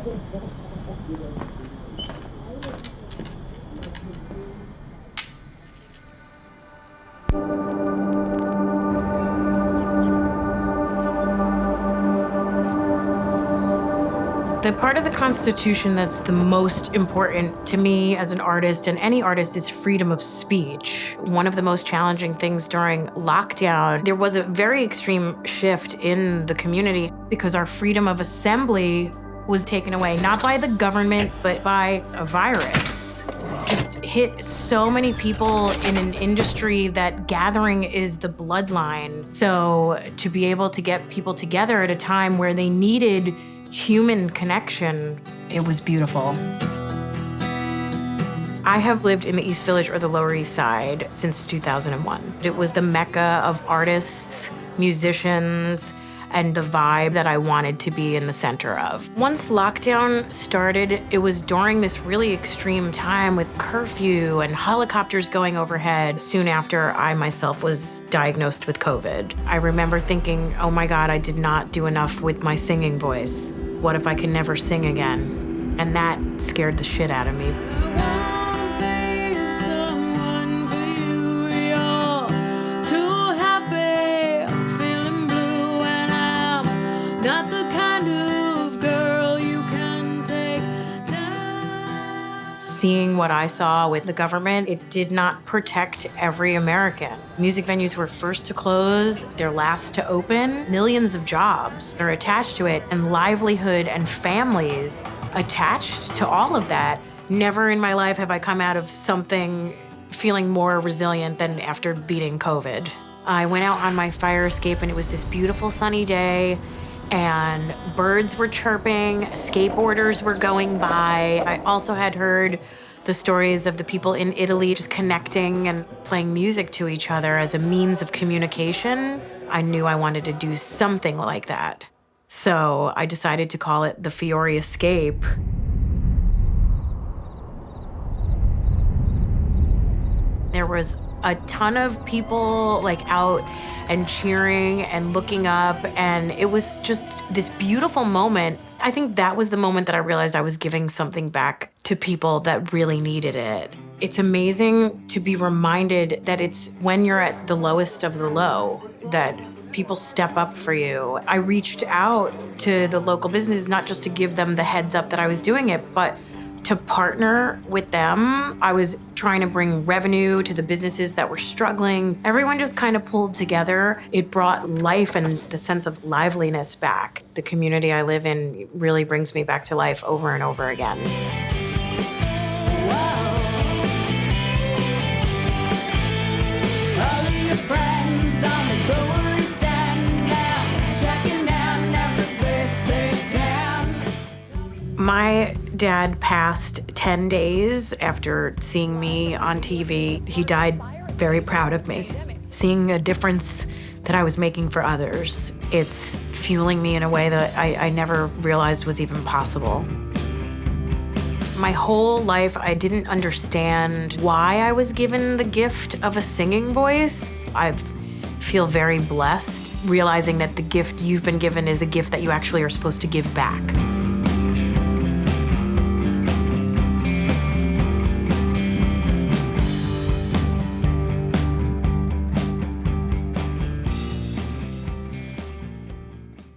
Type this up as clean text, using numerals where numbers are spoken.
The part of the Constitution that's the most important to me as an artist and any artist is freedom of speech. One of the most challenging things during lockdown, there was a very extreme shift in the community because our freedom of assembly was taken away, not by the government, but by a virus. Just hit so many people in an industry that gathering is the bloodline. So to be able to get people together at a time where they needed human connection, it was beautiful. I have lived in the East Village or the Lower East Side since 2001. It was the mecca of artists, musicians, and the vibe that I wanted to be in the center of. Once lockdown started, it was during this really extreme time with curfew and helicopters going overhead soon after I myself was diagnosed with COVID. I remember thinking, oh my God, I did not do enough with my singing voice. What if I can never sing again? And that scared the shit out of me. Seeing what I saw with the government, it did not protect every American. Music venues were first to close, they're last to open. Millions of jobs are attached to it, and livelihood and families attached to all of that. Never in my life have I come out of something feeling more resilient than after beating COVID. I went out on my fire escape and it was this beautiful sunny day, and birds were chirping, skateboarders were going by. I also had heard the stories of the people in Italy just connecting and playing music to each other as a means of communication. I knew I wanted to do something like that. So I decided to call it the Fiore Escape. There was a ton of people out and cheering and looking up, and it was just this beautiful moment. I think that was the moment that I realized I was giving something back to people that really needed it. It's amazing to be reminded that it's when you're at the lowest of the low that people step up for you. I reached out to the local businesses, not just to give them the heads up that I was doing it, but to partner with them. I was trying to bring revenue to the businesses that were struggling. Everyone just kind of pulled together. It brought life and the sense of liveliness back. The community I live in really brings me back to life over and over again. My dad passed 10 days after seeing me on TV. He died very proud of me. Seeing a difference that I was making for others, it's fueling me in a way that I never realized was even possible. My whole life, I didn't understand why I was given the gift of a singing voice. I feel very blessed, realizing that the gift you've been given is a gift that you actually are supposed to give back.